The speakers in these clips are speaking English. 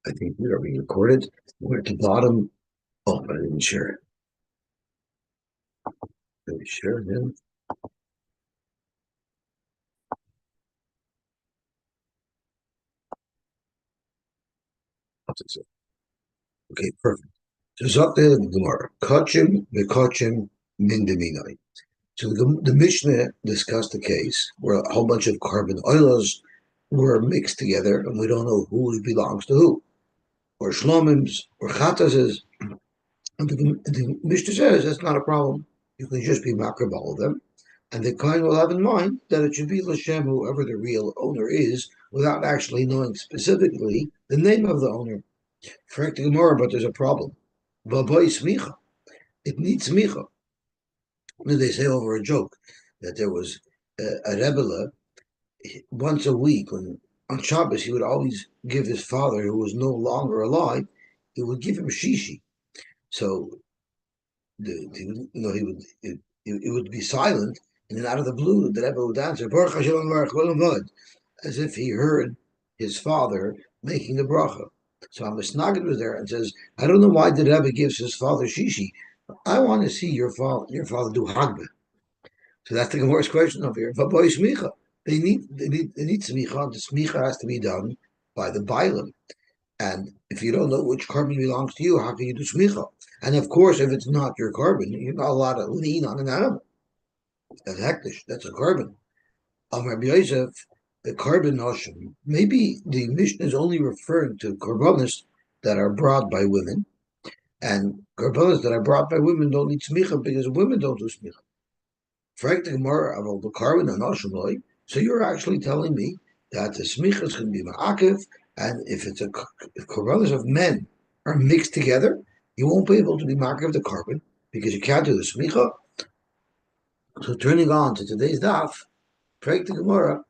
I think we are being recorded. We're at the bottom. Oh, I didn't share it. Let me share it then. I'll take it. Okay, perfect. So Zakta the Gemara. Kachim v'kachim min deminai. So the Mishnah discussed a case where a whole bunch of carbon oils were mixed together, and we don't know who belongs to who, or shlomims, or chatases. And the Mishnah says that's not a problem. You can just be makar all of them. And the Kohen will have in mind that it should be Lashem, whoever the real owner is, without actually knowing specifically the name of the owner. Correct the Gemara, but there's a problem. Babai smicha. It needs smicha. They say over a joke that there was a Rebbe once a week when on Shabbos he would always give his father, who was no longer alive, he would give him shishi. So he would it would be silent, and then out of the blue, the Rebbe would answer, Baruch Hashem Baruch Vod, as if he heard his father making the bracha. So Amisnagid was there and says, I don't know why the Rebbe gives his father shishi. I want to see your father do hagba. So that's the Gemara's question over here. Vaboy smicha. They need smicha, and the smicha has to be done by the bailam. And if you don't know which carbon belongs to you, how can you do smicha? And of course, if it's not your carbon, you're not allowed to lean on an animal. That's hektish. That's a carbon. Rabbi Yosef, the carbon notion. Maybe the Mishnah is only referring to carbonas that are brought by women, and carbonas that are brought by women don't need smicha because women don't do smicha. Frank the Gemara about the carbon and notion. So you're actually telling me that the smichas can be ma'akiv, and if carbonas of men are mixed together, you won't be able to be ma'akiv the carbon because you can't do the smicha. So turning on to today's daf, Frank the Gemara.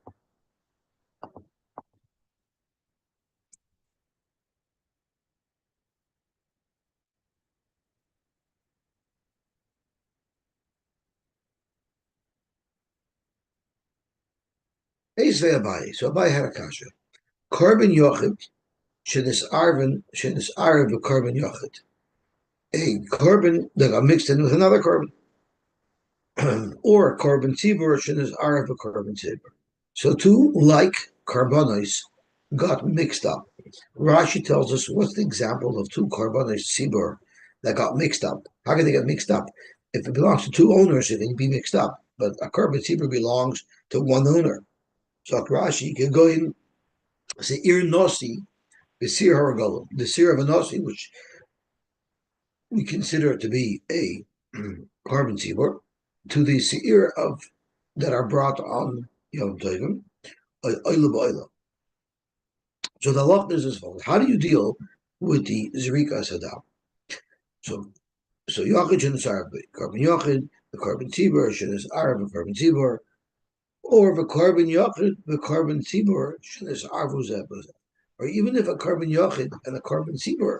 So Abai had a kasha. Carbon yochid shenis arvin a carbon yochid. A carbon that got mixed in with another carbon, or carbon tzibur shenis arv a carbon tzibur. So two like carbonis got mixed up. Rashi tells us what's the example of two carbonis tzibur that got mixed up. How can they get mixed up? If it belongs to two owners, it can be mixed up. But a carbon tzibur belongs to one owner. So Rashi can go in, say, Ir Nosi, the Sir Haragolim, the Sir of a Nosi, which we consider to be a carbon tzibur, to the Seir of that are brought on Yom Tovim, Oila B'Oila. So the law is as follows. How do you deal with the Zerika Sadam? So Yochid Shenis Arab, carbon Yochid, the carbon tzibur, Shenis Arab, the carbon tzibur, or the carbon Yochid, the carbon tzibur, Shenis Arvu Zeh. Or even if a carbon yochid and a carbon tzibur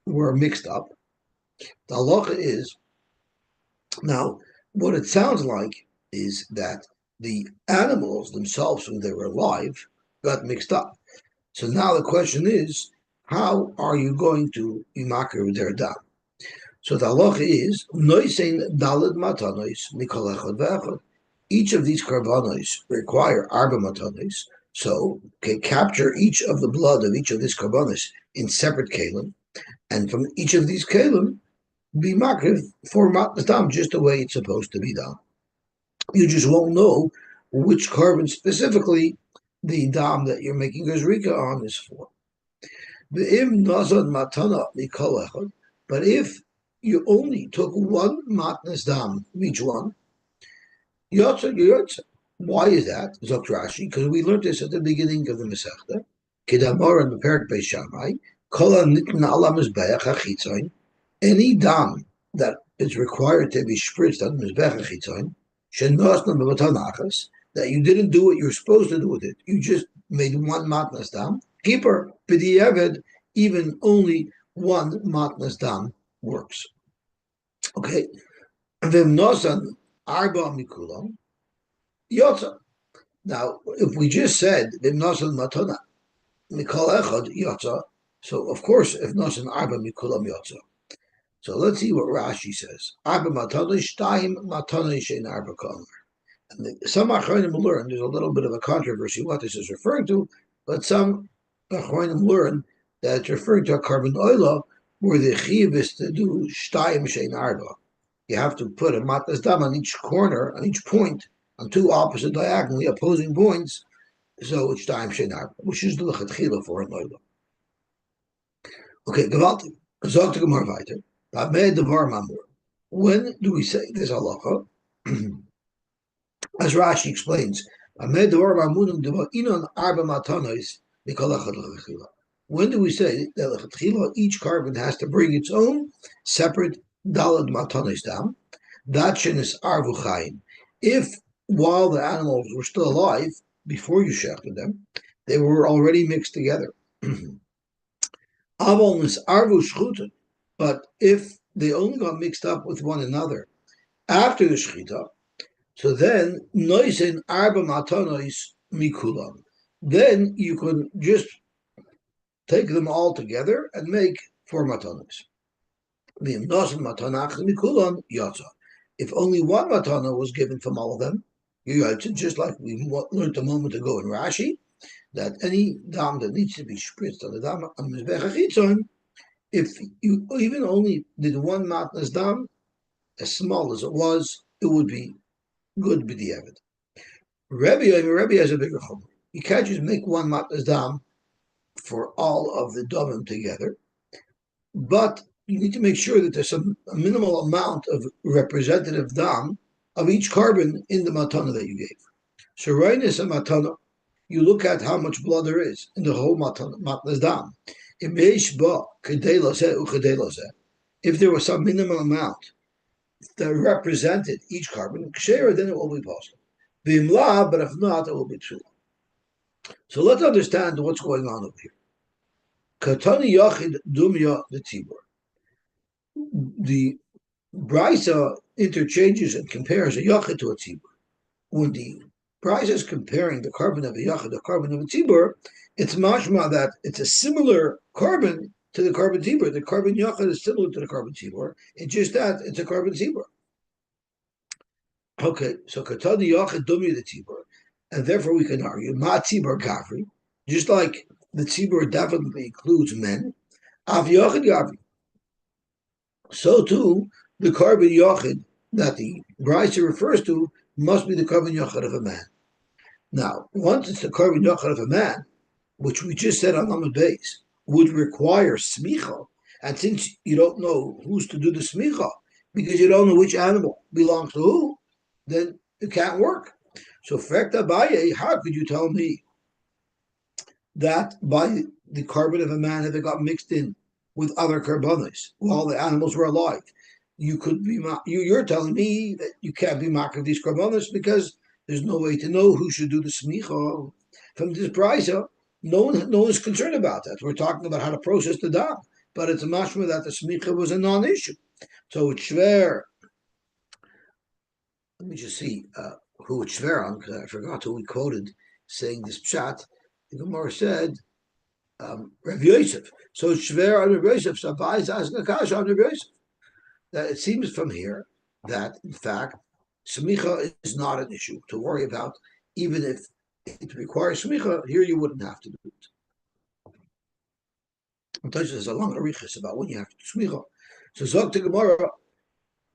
were mixed up, the halacha is now what it sounds like is that the animals themselves, when they were alive, got mixed up. So now the question is, how are you going to imakir with their dam? So the halacha is noisein dalid matanos mikol echad ve'echad. Each of these carbonos require arba matanos. So, capture each of the blood of each of these carbonos in separate kalim, and from each of these kalim, be makriv for matnas dam, just the way it's supposed to be done. You just won't know which carbon specifically the dam that you're making gazrika on is for. But if you only took one matnas dam from each one, yotza. Why is that? Zok Rashi, because we learned this at the beginning of the Masechta. Kedamar and the Perak Beis Shammai, Kola Nitna Ala Mizbeach HaChitzain, any dam that is required to be spritzed on Mizbeach HaChitzain, Shenosna B'Matanachas, that you didn't do what you're supposed to do with it. You just made one matnas dam. Keeper, B'Di'eved, even only one matnas dam works. Okay. V'im Nosan Arba Mikulam, Yotza. Now, if we just said Vimnasan Matana, Mikol Echad Yotza, So of course, if nasan arba mikulam yotza. So let's see what Rashi says. Arba matanoi shtayim matanoi shein arba kol. And some achronim learn there's a little bit of a controversy what this is referring to, but some achronim learn that it's referring to a carbon oila where the chiv is to do shtayim shein arba. You have to put a matnas dam on each corner, on each point, on two opposite diagonally opposing points. So it's shtayim shein arba, which is the lechatchila for an oila. Okay, gewaltig. Zog the Gemara weiter. When do we say this halacha? As Rashi explains, when do we say that each carbon has to bring its own separate dalad matanos dam? That is arvu chayim. If while the animals were still alive before you shechted them, they were already mixed together. But if they only got mixed up with one another after the shechita, so then noisen arba matanos mikulam. Then you can just take them all together and make 4 matanos. If only one matana was given from all of them, just like we learned a moment ago in Rashi, that any dam that needs to be spritzed on the dam on mizbech hachitzon, if you even only did one matnas dam, as small as it was, it would be good b'diavad. Rebbe has a bigger chumrah. You can't just make one matnas dam for all of the damim together, but you need to make sure that there's a minimal amount of representative dam of each carbon in the matana that you gave. So rainis and matana, you look at how much blood there is in the whole matnas dam. If there was some minimal amount that represented each carbon, then it will be possible. But if not, it will be true. So let's understand what's going on over here. Katani Yachid Dumya the Tibur. The Brisa interchanges and compares a Yachid to a Tibur. When the Brisa is comparing the carbon of a Yachid, the carbon of a Tibur, it's mashma that it's a similar carbon to the carbon Tibur. The carbon Yachid is similar to the carbon Tibur. It's just that it's a carbon Tibur. Okay, so Katani Yachid Dumya the Tibur. And therefore we can argue, Ma Tibur Gavri, just like the Tibur definitely includes men, Av Yachid Gavri. So too, the carbon Yachid that the Brisa refers to must be the carbon Yachid of a man. Now, once it's the carbon Yachid of a man, which we just said on Lamed Beis, would require smicha, and since you don't know who's to do the smicha, because you don't know which animal belongs to who, then it can't work. So, Frekta Baye, how could you tell me that by the carbon of a man, if it got mixed in with other carbonos while the animals were alive, you're telling me that you can't be makar of these carbonos because there's no way to know who should do the smicha from this brisa. No one's concerned about that. We're talking about how to process the dam, but it's a mashma that the smicha was a non-issue. So it's shver. Let me just see who it's shver on, because I forgot who we quoted saying this pshat. The Gemara said Rav Yosef. So it's shver on Rav Yosef. So Abai is asking a kasha on Rav Yosef. That it seems from here that in fact smicha is not an issue to worry about, even if it requires smicha. Here you wouldn't have to do it. Sometimes there's a long arichas about when you have to do smicha. So Zog to Gemara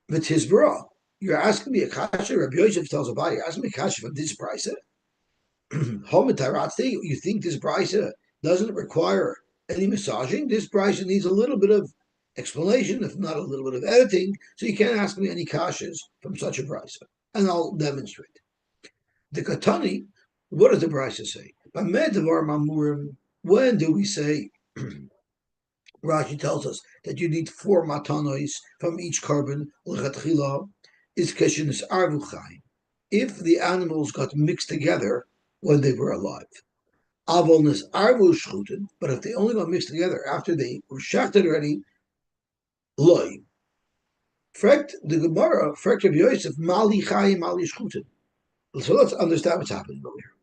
with his bra. You're asking me a kasha. Rabbi Yosef tells Abai, you're asking me a kasha from this brisa. You think this brisa doesn't require any massaging? This brisa needs a little bit of explanation, if not a little bit of editing. So you can't ask me any kashas from such a brisa, and I'll demonstrate. The Katani, what does the brisa say? When do we say? Rashi tells us that you need 4 matanos from each carbon. Is keshin is arvuchai. If the animals got mixed together when they were alive. Avolnis arvu shchuten, but if they only got mixed together after they were shachted already, loy. Frekt the Gemara, frekt Rabbi Yosef, mali chayim, mali shchuten. So let's understand what's happening over here.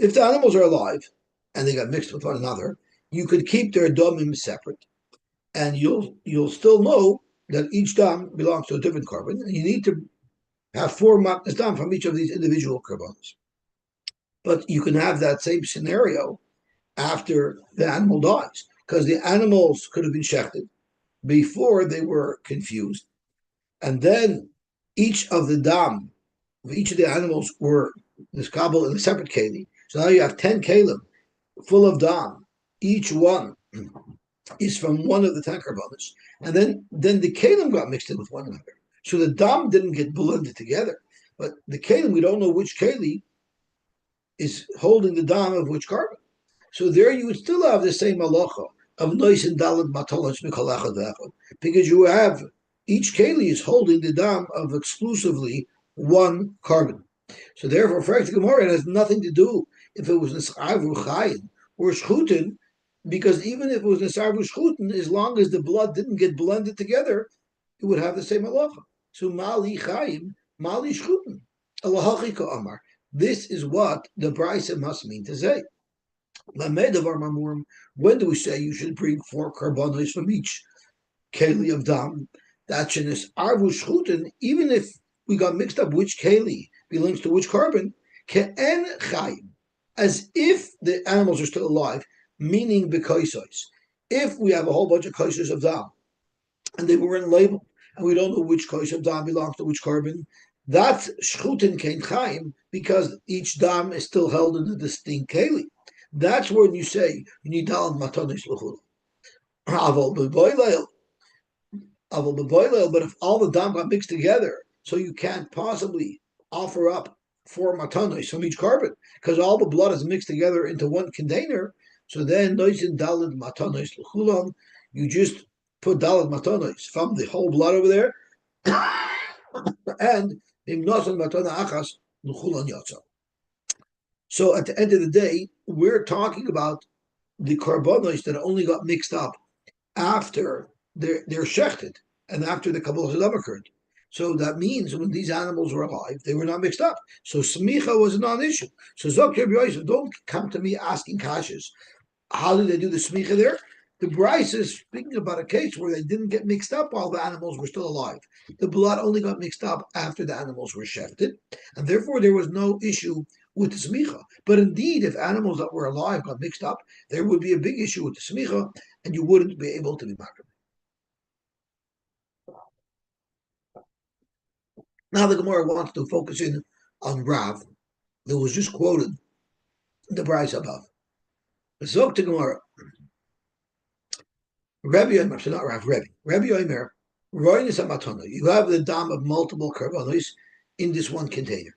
If the animals are alive and they got mixed with one another, you could keep their domim separate, and you'll still know that each dam belongs to a different carbon, and you need to have four matnas dam from each of these individual carbonas. But you can have that same scenario after the animal dies, because the animals could have been shechted before they were confused, and then each of the dam of each of the animals were niskabel in a separate keli. So now you have 10 kalim full of dam. Each one is from one of the 10 carbonas, and then the kalim got mixed in with one another. So the dam didn't get blended together, but the kalim, we don't know which keli is holding the dam of which carbon. So there you would still have the same halacha of nois and dalad matalas mikalacha v'echad, because you have each keli is holding the dam of exclusively one carbon. So therefore, for Gemara, it has nothing to do if it was nisarvu chayin or shchutin, because even if it was nisarvu shchutin, as long as the blood didn't get blended together, it would have the same halacha. So mali chayim, mali shchutin, alahachika amar. This is what the brisa must mean to say. When do we say you should bring four karbanos from each keli of dam? That is arvu shchutin, even if we got mixed up which keli belongs to which carbon, ke'en chayim, as if the animals are still alive, meaning bekaisos. If we have a whole bunch of kaisos of dam and they weren't labeled, and we don't know which kais of dam belongs to which carbon, that's shchutin kein chayim, because each dam is still held in a distinct keli. That's when you say you need dalam matanis l'chul. Aval b'boilel, but if all the dam got mixed together, so you can't possibly offer up four matanis from each carbon, because all the blood is mixed together into one container. So then noisin dalad matanis l'chulam, you just put dalad matanis from the whole blood over there, and imnosan matana achas l'chulan yotza. So at the end of the day, we're talking about the carbonos that only got mixed up after they're shechted and after the Kabbalah Salam occurred. So that means when these animals were alive, they were not mixed up. So smicha was a non-issue. So Zokir Yosy, don't come to me asking kashas. How did they do the smicha there? The Bryce is speaking about a case where they didn't get mixed up while the animals were still alive. The blood only got mixed up after the animals were shefted, and therefore there was no issue with the smicha. But indeed, if animals that were alive got mixed up, there would be a big issue with the smicha, and you wouldn't be able to be makar. Now the Gemara wants to focus in on Rav, that was just quoted the Bryce above. Zok to Gemara. Rabbi Yomer, so not Rav, Rabbi Yomer, Roinis Amatona. You have the dam of multiple carbonos in this one container.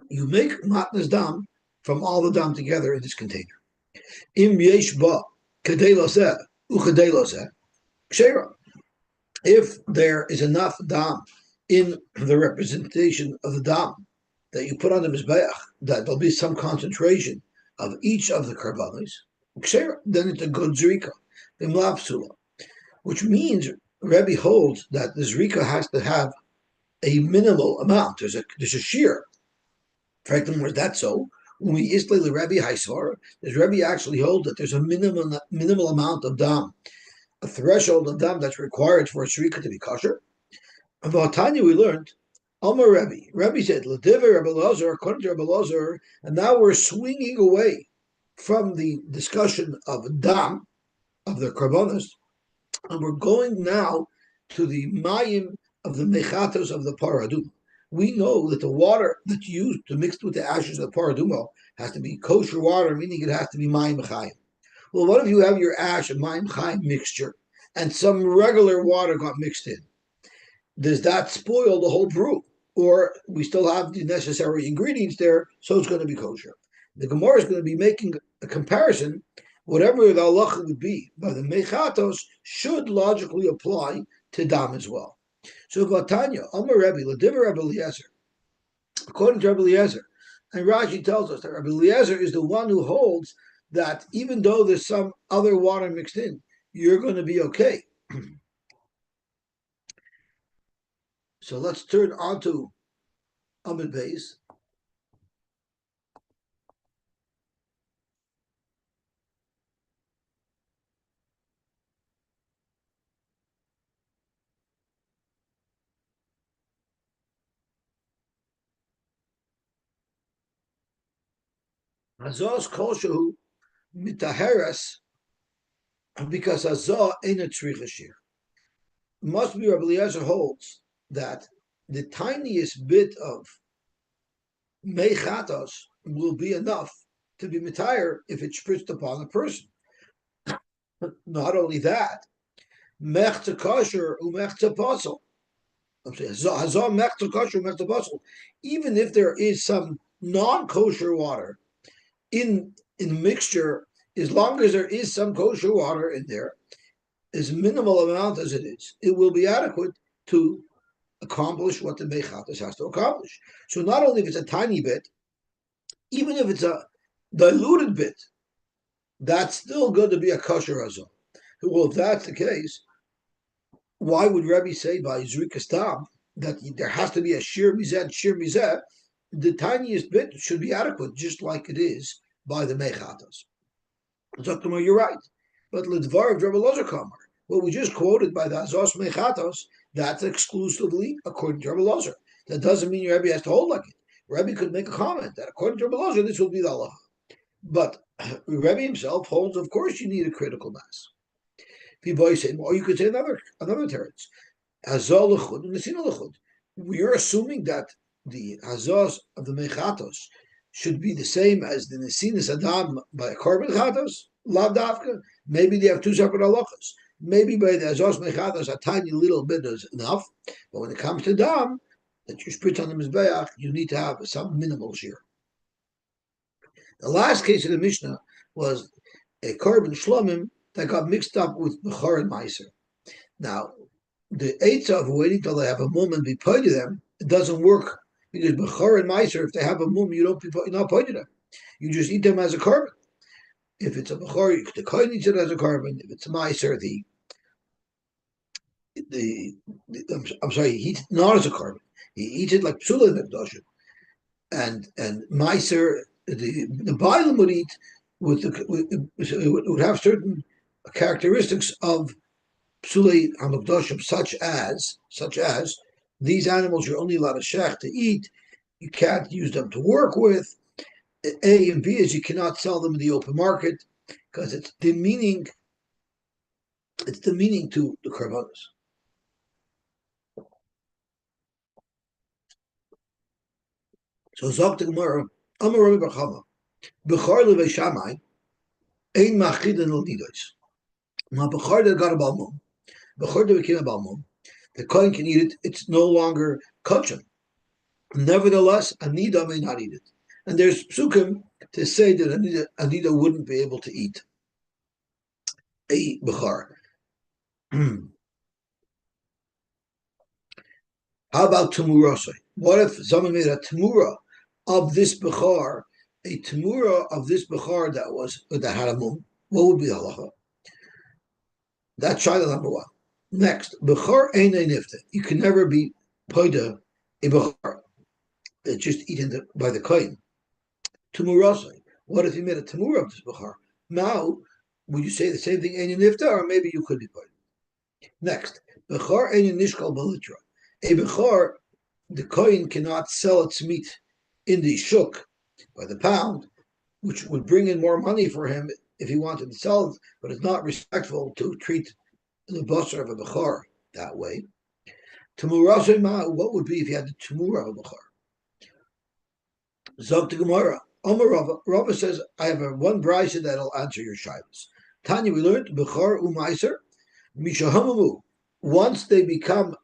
You make matnas dam from all the dam together in this container. Im yesh ba kadei loseh uchadei loseh kshera. If there is enough dam in the representation of the dam that you put on the mizbeach, that there'll be some concentration of each of the carbonos, kshera, then it's a good zrika. Which means Rebbe holds that the zrika has to have a minimal amount. There's a shear. In fact, where's that so? When we isle the Rebbe Haisvar, does Rebbe actually hold that there's a minimal amount of dam, a threshold of dam that's required for a zrika to be kosher? And Tanya we learned, Amar Rebbe. Rebbe said, L'diver Rebbe Lazar, according to Rebbe Lazar, and now we're swinging away from the discussion of dam, of the karbonos, and we're going now to the mayim of the mechatos of the paraduma. We know that the water that's used to mix with the ashes of the paraduma has to be kosher water, meaning it has to be mayim chayim. Well, what if you have your ash and mayim chayim mixture, and some regular water got mixed in? Does that spoil the whole brew? Or we still have the necessary ingredients there, so it's going to be kosher. The Gemara is going to be making a comparison. Whatever the halacha would be by the mechatos should logically apply to dam as well. So Vatanya, Amar Rebbe, Ladiver Rebbe Eliezer, according to Rebbe Eliezer, and Rashi tells us that Rebbe Eliezer is the one who holds that even though there's some other water mixed in, you're going to be okay. So let's turn on to Amid Beis. Hazos koshu mitaheres because hazah ain't a tzricha must be Rabbi Eliezer holds that the tiniest bit of mechatos will be enough to be mitayr if it's spritzed upon a person. Not only that, mechta kosher umechta posel. Even if there is some non-kosher water in mixture, as long as there is some kosher water in there, as minimal amount as it is, it will be adequate to accomplish what the mechatos has to accomplish. So not only if it's a tiny bit, even if it's a diluted bit, that's still going to be a kosher hazon. Well, if that's the case, why would Rebbe say by Zrikas Tam that there has to be a shir mizeh? The tiniest bit should be adequate, just like it is by the mechatos. Zaktamar, you're right. But Lidvar of Rebbe Lozer Kamar, what we just quoted by the Azos Mechatos, that's exclusively according to Rebbe Lozer. That doesn't mean your Rebbe has to hold like it. Rebbe could make a comment that according to Rebbe Lozer, this will be the halacha. But Rebbe himself holds, of course, you need a critical mass. Or you could say another teretz. Hazal lechud and nesina lechud. We're assuming that the hazos of the mechatos should be the same as the nesinas adam by a korban chatos. Lav dafka. Maybe they have two separate halachas. Maybe by the hazos mechatos a tiny little bit is enough, but when it comes to dam that you spritz on the mizbeach, you need to have some minimal shear. The last case of the Mishnah was a korban shlomim that got mixed up with bechor and meiser. Now, the eitzah of waiting till they have a mum and be paid to them, it doesn't work because bechor and meiser, if they have a mum, you're not paid to them. You just eat them as a korban. If it's a bechor, the kohen eats it as a korban. If it's a meiser, I'm sorry, he eats it not as a korban. He eats it like psula nekdoshim. And meiser, the Bailam would eat it would have certain characteristics of psulei hamukdoshim, such as these animals you're only allowed a shech to eat. You can't use them to work with. A and B is you cannot sell them in the open market because it's demeaning. It's demeaning to the karbanos. So Zok the Gemara, Amar Rabbi Bachama, Bechar levei Shammai, ein machidin al nidos. Now Bechar that got a balmum, Bechar that became a balmum, the kohen can eat it. It's no longer kosher. Nevertheless, Anida may not eat it. And there's psukim to say that Anida wouldn't be able to eat a bechar. How about tamurasai? What if someone made a tamura of this bechar, that had a mum? What would be the halacha? That's shayla number one. Next, bechar ein nifta. You can never be poida a bechar. It's just eaten by the kohen. Tamurasai. What if you made a tamura of this bechar? Now, would you say the same thing ein nifta, or maybe you could be poida? Next, bechar ein nishkal balitra. A bechar, the kohen cannot sell its meat in the shuk by the pound, which would bring in more money for him if he wanted to sell it, but it's not respectful to treat the basar of a bechar that way. Tamurasai ma, what would be if you had the tamura of a bechar? Zog to Gemara. Omar Rava says, I have one brisa that'll answer your shilas. Tanya, we learned bechar umaiser mishahamamu. Once they become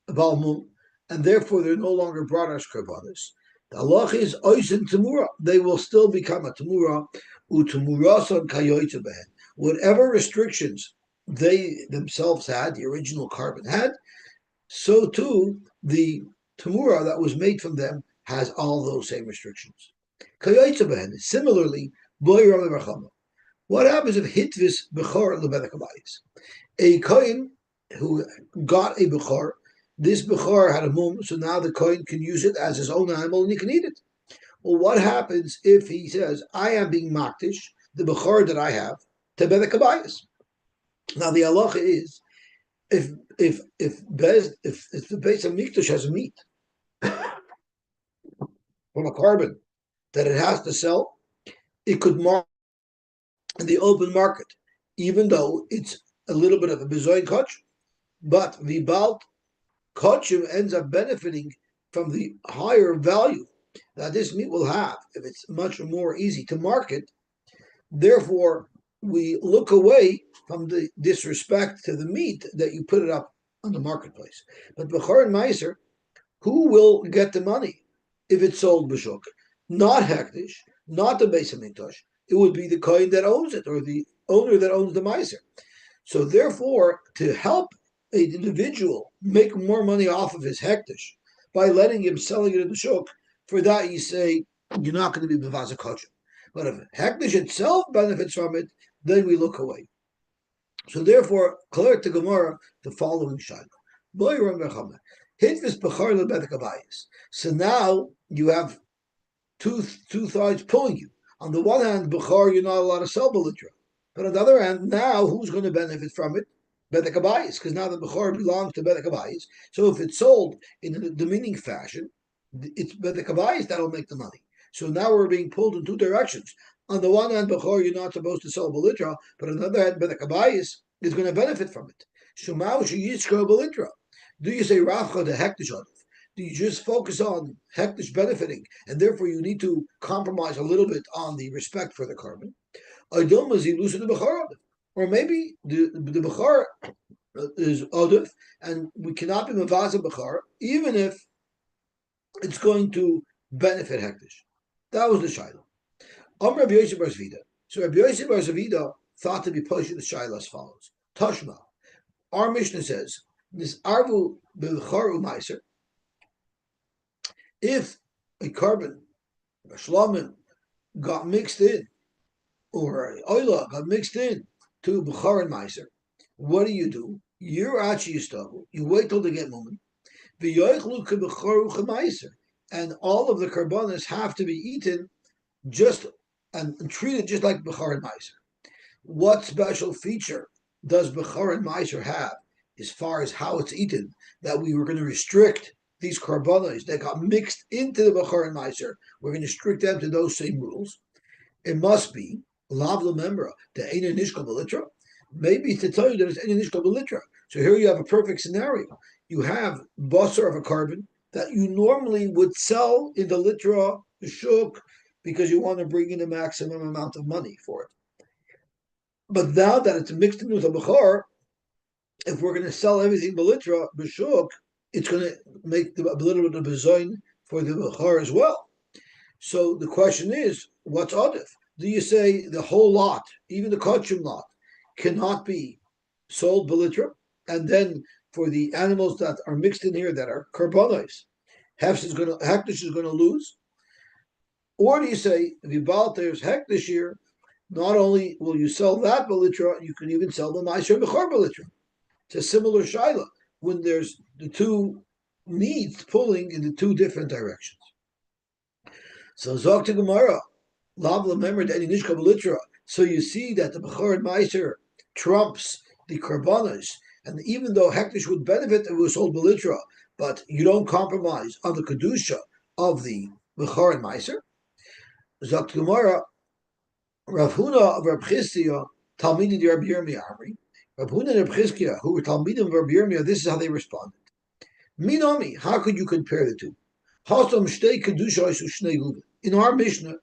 balmum, and therefore they're no longer brought as karbanis. The halacha is oisin tamura. They will still become a tamura. Utamurasan kayoyta behen. Whatever restrictions they themselves had, the original carbon had, so too the tamura that was made from them has all those same restrictions. Kayoyta behen. Similarly, boy Rabbi Barchama. What happens if hitvis bechor lebedekabayis? A kohen who got a bechor, this bechor had a mum, so now the kohen can use it as his own animal and he can eat it. Well, what happens if he says, I am being maktish, the bechor that I have, to bedekabayis? Now the halacha is, if the base of mikdash has a meat from a carbon that it has to sell, it could mark in the open market, even though it's a little bit of a bezoin kach. But the balt kachim ends up benefiting from the higher value that this meat will have if it's much more easy to market. Therefore, we look away from the disrespect to the meat that you put it up on the marketplace. But Bechor and Meiser, who will get the money if it's sold b'shuk? Not Hektish, not the Beis Hamikdash. It would be the kohen that owns it or the owner that owns the Meiser. So therefore, to help an individual make more money off of his Hektish by letting him selling it in the shuk, for that you say you're not going to be Bavazah Kosher. But if Hektish itself benefits from it, then we look away. So therefore, clear to Gemara the following shayla. So now you have two sides pulling you. On the one hand, Bechor, you're not allowed to sell Belitra. But on the other hand, now who's going to benefit from it? Bedek Abayis, because now the Bechor belongs to Bedek Abayis. So if it's sold in a demeaning fashion, it's Bedek Abayis that'll make the money. So now we're being pulled in two directions. On the one hand, Bechor, you're not supposed to sell Belitra, but on the other hand, Bedek Abayis is going to benefit from it. Shumau Sheyishko Belitra. Do you say Rafcha the Hektish? Do you just focus on hektish benefiting, and therefore you need to compromise a little bit on the respect for the carbon? Or maybe the Bechar is Odif, and we cannot be Mavaza Bechar, even if it's going to benefit hektish. That was the Shiloh. Rabbi Yosy bar Zvida. So Rabbi Yosy bar Zvida thought to be pushing the Shiloh as follows. Tashma. Our Mishnah says, this Arvu Bechar Umaiser, if a carbon, a shlamim, got mixed in, or oila got mixed in to Bechar and Meiser, what do? You wait till they get moment. And all of the carbonas have to be eaten just and treated just like Bechar and Meiser. What special feature does Bechar and Meiser have as far as how it's eaten that we were going to restrict these carbonas that got mixed into the Bechar and Meiser? We're going to restrict them to those same rules. It must be Lav Lemembra, the Eina Nishka Belitra. Maybe to tell you that it's Eina Nishka Belitra. So here you have a perfect scenario. You have basar of a carbon that you normally would sell in the litra, the shuk, because you want to bring in the maximum amount of money for it. But now that it's mixed in with a Bechar, if we're going to sell everything belitra, b'shuk, it's going to make a little bit of bezoin for the Bechar as well. So the question is, what's adif? Do you say the whole lot, even the kachim lot, cannot be sold belitra, and then for the animals that are mixed in here that are karbonos, hektish is going to lose? Or do you say vibal there's hektish here? Not only will you sell that belitra, you can even sell the ma'aser bechar belitra. It's a similar shaila when there's the two needs pulling in the two different directions. So Zok to Gemara, Lav remembered any Nishka Belitra. So you see that the Bechor and Meiser trumps the Karbanos, and even though Hektish would benefit if it was sold Belitra, but you don't compromise on the Kedusha of the Bechor and Meiser. Zok to Gemara, Rav Huna of Rav Chiskia, Talmidid Rabbi Yirmiyah Amri. Rav Huna and Rav Chiskia, who were Talmidim of Rabbi Yirmiyah, this is how they responded. Minami, how could you compare the two? In our Mishnah,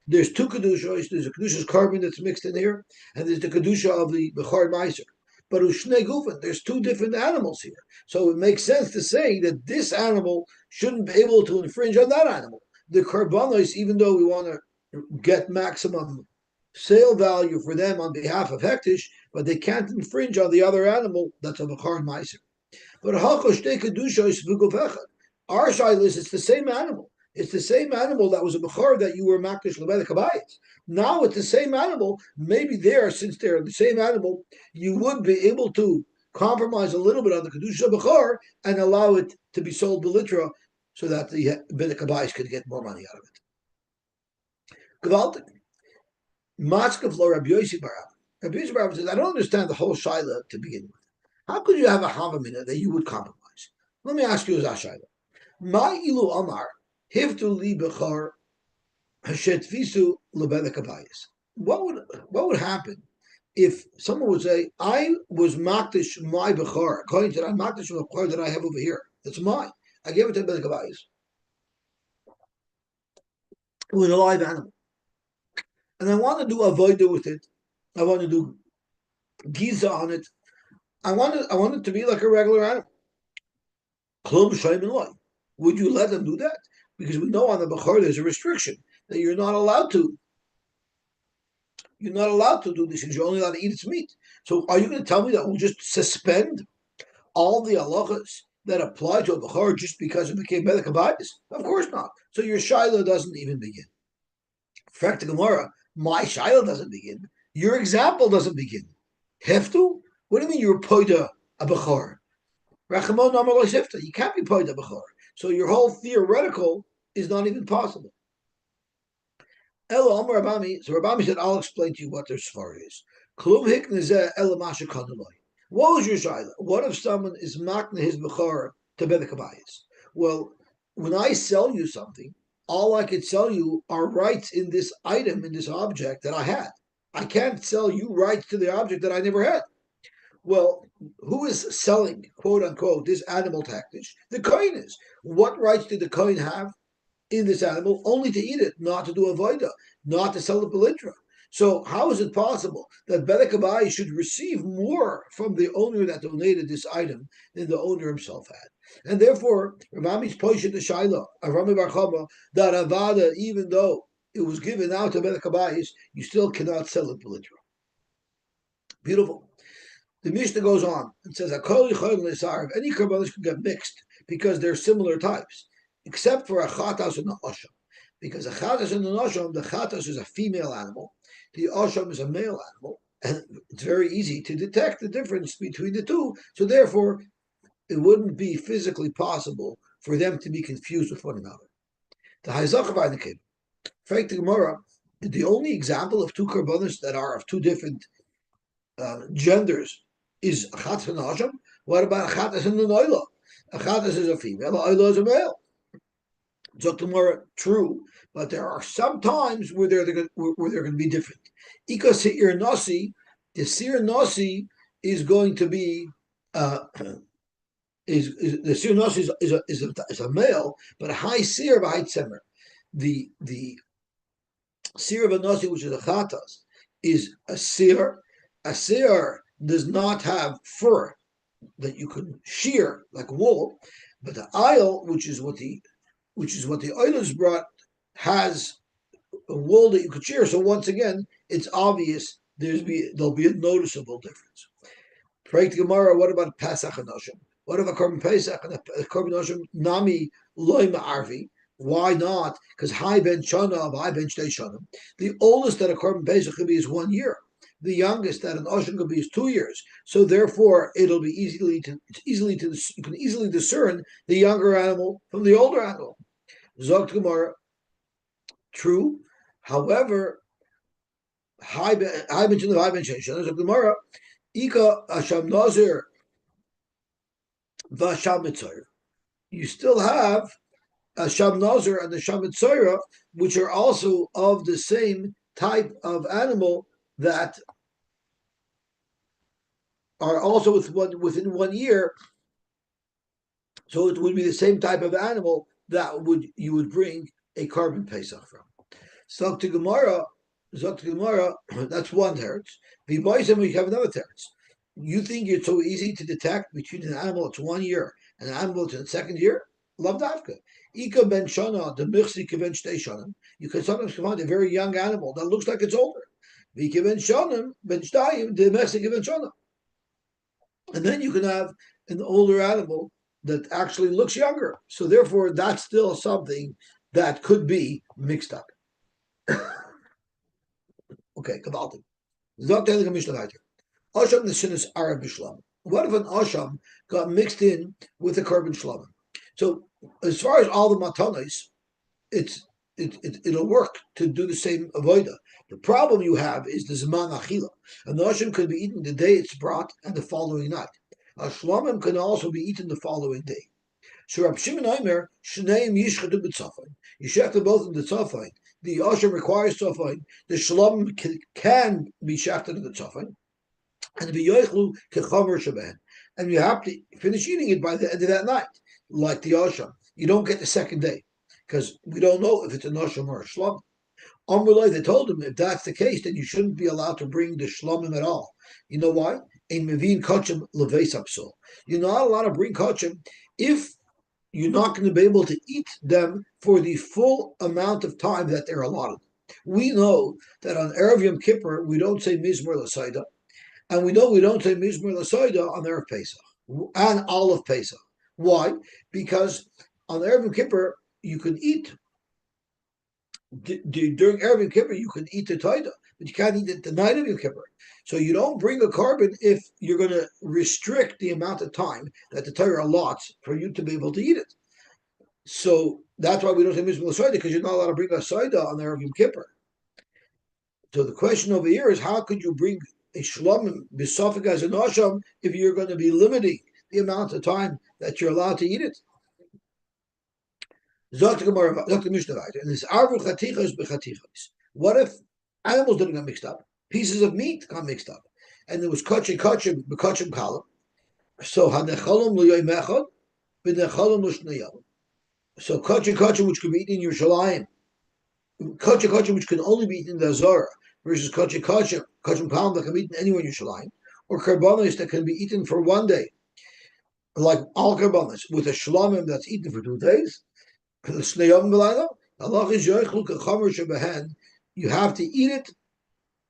there's two kedushos. There's a kedusha's carbon that's mixed in here, and there's the kedusha of the bechar meiser. But ushnei gufen, there's two different animals here. So it makes sense to say that this animal shouldn't be able to infringe on that animal. The karbanos, even though we want to get maximum sale value for them on behalf of hektish, but they can't infringe on the other animal that's a bechar meiser. But our shaylis, it's the same animal. It's the same animal that was a bechor that you were makdish lebedek habayis. Now it's the same animal. Maybe there, since they're the same animal, you would be able to compromise a little bit on the kedusha bechor and allow it to be sold belitra, so that the bedek habayis could get more money out of it. Gewaltig. Matzkef lo Rabbi Yosy bar Abba. Rabbi Yosy bar Abba says, I don't understand the whole shaila to begin with. How could you have a havamina that you would compromise? Let me ask you as a shaila. My ilu amar hiftu li bechar Hashetfisu lebedek abayis. What would happen if someone would say, I was makdish my bechor, according to that makdish bechor that I have over here. That's mine. I gave it to bedek abayis. It was a live animal. And I want to do avoida with it. I want to do giza on it. I want it to be like a regular animal. Klum shayim loy. Would you let them do that? Because we know on the bechor there's a restriction that you're not allowed to. You're not allowed to do this. You're only allowed to eat its meat. So are you going to tell me that we'll just suspend all the halachas that apply to a bechor just because it became bedek abayis? Of course not. So your shiloh doesn't even begin. Fact Gemara, my shiloh doesn't begin. Your example doesn't begin. Heftu? What do you mean you're poida a bechor? Rachamon amar lo shifta. You can't be poida a bechor. So your whole theoretical is not even possible. Elo Amar Rabami. So Rabami said, "I'll explain to you what their svara is." Klum hiknezeh ela masha kanaloi. What was your shayla? What if someone is makna his bechor to bedek abayis? Well, when I sell you something, all I could sell you are rights in this item, in this object that I had. I can't sell you rights to the object that I never had. Well, who is selling, quote unquote, this animal package? The kohen is. What rights did the kohen have in this animal? Only to eat it, not to do avoida, not to sell the belindra. So how is it possible that bedek abayis should receive more from the owner that donated this item than the owner himself had? And therefore, Ramami's poshet the shaila of Rami Bar Chama that avada, even though it was given out to bedek abayis, you still cannot sell it belindra. Beautiful. The Mishnah goes on and says, any karbanos can get mixed because they're similar types, except for a chatas and an osham. Because a chatas and an osham, the chatas is a female animal, the osham is a male animal, and it's very easy to detect the difference between the two. So therefore, it wouldn't be physically possible for them to be confused with one another. The Haizachavainikim, Frank the Gemara, the only example of two karbanos that are of two different genders is Achat and Hasham. What about Achatas and the Noila? Achatas is a female, Noila is a male. So tomorrow, true, but there are some times where they're going to be different. Ika Seir Nasi, the Seir Nasi is going to be is the Seir Nasi is a male, but a high Seir by Tzemer. The Seir of a Nasi, which is a Chatas, is a Seir. A Seir does not have fur that you can shear like wool, but the aisle, which is what the oilers brought, has a wool that you could shear. So once again, it's obvious there'll be a noticeable difference. Pray to Gemara, what about Pesach and Noshim? What if a Korban Pesach and a Korban Noshim nami loy ma'arvi? Why not? Because high ben shana of high ben shtei shanim. The oldest that a Korban Pesach could be is 1 year. The youngest that an ocean could be is 2 years. So therefore, it'll be you can easily discern the younger animal from the older animal. Zogt Gemara, true. However, high ben Zogt Gemara, Ika Asham Nazir Vasham Mitzayr. You still have a Sham Nazir and the Sham Mitzayr, which are also of the same type of animal that are also within 1 year, so it would be the same type of animal that you would bring a Korban Pesach from. Zok to Gemara, that's one teretz. V'boisem, we have another teretz. You think it's so easy to detect between an animal that's 1 year and an animal that's in the second year? Lav davka. Ika ben shana, the michsi ben shtei shanim. You can sometimes find a very young animal that looks like it's older. V'ika ben shanim, ben shtayim, the michsi ben shana. And then you can have an older animal that actually looks younger. So therefore, that's still something that could be mixed up. Okay, Kavaltim. Asham Nishinis Arab Bishlam. What if an Asham got mixed in with a Korban Shlamim? So as far as all the matanis, it'll work to do the same avoida. The problem you have is the Zman Achila. An Asham could be eaten the day it's brought and the following night. A Shlamim can also be eaten the following day. So Rab Shimon Omer, Shneim Yishchadu B'Tzafayin. You shechted both in the Tzafayin. the Osher requires tzofan, the Shalom can be shafted in the tzofan, and the Yoichlu kechamer sheben. And you have to finish eating it by the end of that night, like the Osher. You don't get the second day, because we don't know if it's a Nosham or a Shlom. They told him if that's the case, then you shouldn't be allowed to bring the shlomim at all. You know why? In mevin kachim leveis apsul. You're not allowed to bring kachim if you're not going to be able to eat them for the full amount of time that they're allotted. We know that on Erev Yom Kippur we don't say mizmor l'saida, and we know we don't say mizmor l'saida on Erev Pesach and Olive Pesach. Why? Because on Erev Yom Kippur you can eat. During Erev Yom Kippur, you can eat the taida, but you can't eat it the night of Yom Kippur. So you don't bring a carbon if you're going to restrict the amount of time that the Torah allots for you to be able to eat it. So that's why we don't say Mizmah Saida, because you're not allowed to bring a Saida on Erev Yom Kippur. So the question over here is, how could you bring a Shlomim B'Safik as an Asham if you're going to be limiting the amount of time that you're allowed to eat it? What if animals didn't get mixed up? Pieces of meat got mixed up, and there was kachim column. So hanechalom l'yoymechad, b'nechalom l'shnayom. So kachim which could be eaten in Yerushalayim, kachim which can only be eaten in the Azara, versus kachim column that can be eaten anywhere in Yerushalayim, or karbanos that can be eaten for one day, like al karbanos with a shlamim that's eaten for 2 days. You have to eat it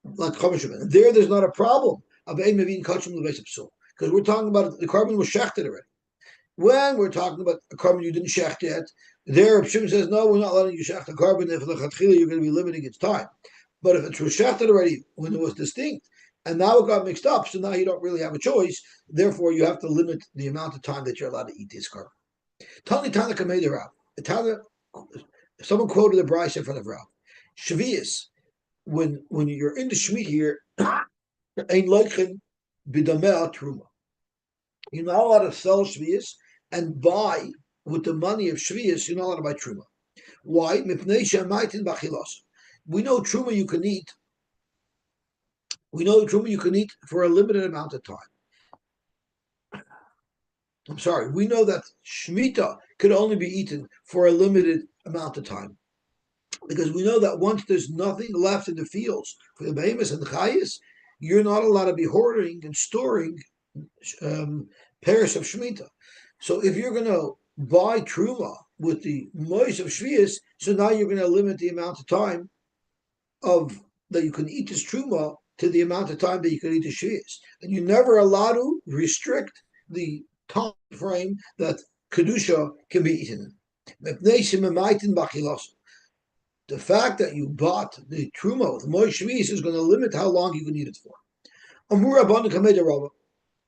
like chamer sheben. There's not a problem because we're talking about the carbon was shechted already. When we're talking about a carbon you didn't shecht yet, there Shimon says no, we're not letting you shecht the carbon. If lechatchila you're going to be limiting its time. But if it's shechted already when it was distinct, and now it got mixed up, so now you don't really have a choice. Therefore, you have to limit the amount of time that you're allowed to eat this carbon. Tani Tanaka made it out. Someone quoted the Bryce in front of Rav. Shavias, when you're in the Shemitah here, ain't loichen b'dameh truma. You're not allowed to sell Shavias and buy with the money of Shavias. You're not allowed to buy truma. Why? Mipnei shemaitin bachilas. We know truma you can eat. We know truma you can eat for a limited amount of time. I'm sorry, we know that Shemitah could only be eaten for a limited amount of time. Because we know that once there's nothing left in the fields for the behemoths and the chayas, you're not allowed to be hoarding and storing pairs of Shemitah. So if you're going to buy Truma with the mois of Shvius, so now you're going to limit the amount of time of that you can eat this Truma to the amount of time that you can eat the Shvius. And you're never allowed to restrict the time frame that Kedusha can be eaten. The fact that you bought the Truma with Moish Shvius is going to limit how long you can eat it for. Amur Rabbanan Kamei de Rava.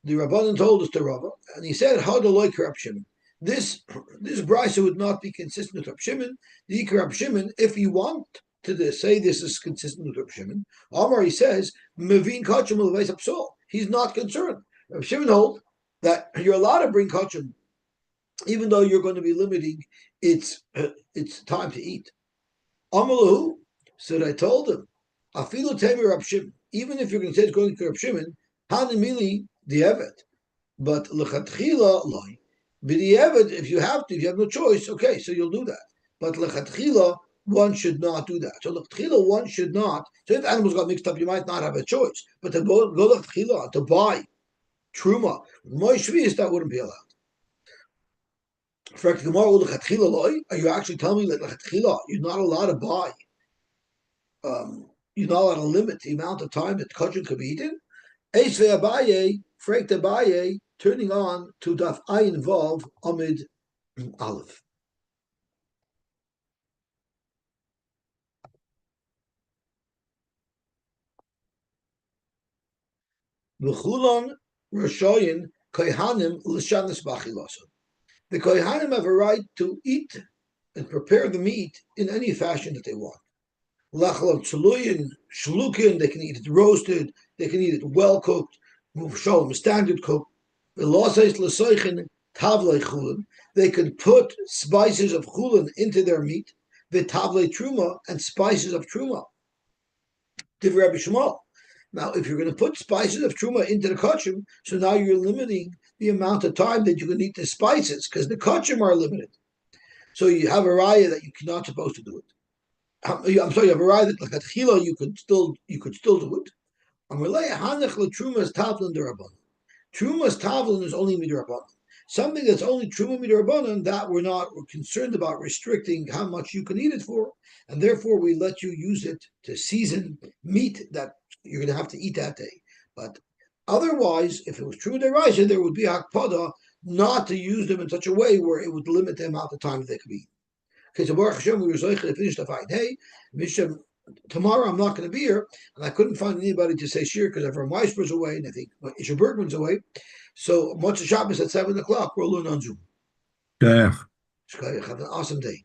The Rabbanan told us to Rava, and he said, how do like Rab Shimon? This brisa would not be consistent with Rab Shimon. The Rab Shimon, if you want to say this is consistent with Rab Shimon, Amar, he says, Mevin Kachim Leveis Apsol. He's not concerned. Rab Shimon holds that you're allowed to bring Kachim, even though you're going to be limiting its time to eat. Amalahu, so I told him, Afilu Temi Rab Shimon, even if you're going to say it's going to Rab Shimon, Hanimili the Evet. But lechatchila loy. But the Evet, if you have no choice, okay, so you'll do that. But lechatchila, one should not do that. So lechatchila, one should not. So if animals got mixed up, you might not have a choice. But to go lechatchila, to buy truma, moishvius, that wouldn't be allowed. Are you actually telling me that lechatchila, you're not allowed to buy? You're not allowed to limit the amount of time that kachim could be eaten? Eisve Abaye, Frank Abaye, turning on to Daf Ayin Vav Amid Aleph. V'chulon Roshoyin Kohanim L'shanis Bachilosa. The Kohanim have a right to eat and prepare the meat in any fashion that they want. Lachalav Tzeluyin, Shlukin, they can eat it roasted, they can eat it well cooked, Muvshalom, standard cooked. They can put spices of chulin into their meat. vitavle truma, and spices of truma. Divrei Rabbi Shmuel. Now, if you're going to put spices of truma into the kachim, so now you're limiting the amount of time that you can eat the spices because the kachim are limited. So you have a raya that you're not supposed to do it. I'm sorry, you have a raya that like at chila you could still do it. Trumas tavlin derabbanan. Trumas tavlin is only midrabbanan. Something that's only truma midrabbanan that we're concerned about restricting how much you can eat it for, and therefore we let you use it to season meat that you're going to have to eat that day. But otherwise, if it was true deraisa, there would be hakpada not to use them in such a way where it would limit the amount of time that they could be. Okay, so Baruch Hashem, we were zoicha to finish the fight. Hey, Misham, tomorrow I'm not going to be here, and I couldn't find anybody to say shir because Avram Weisberg's away, and I think Isha Bergman's away. So Motzei Shabbos at 7:00, we'll learn on Zoom. Yeah. Have an awesome day.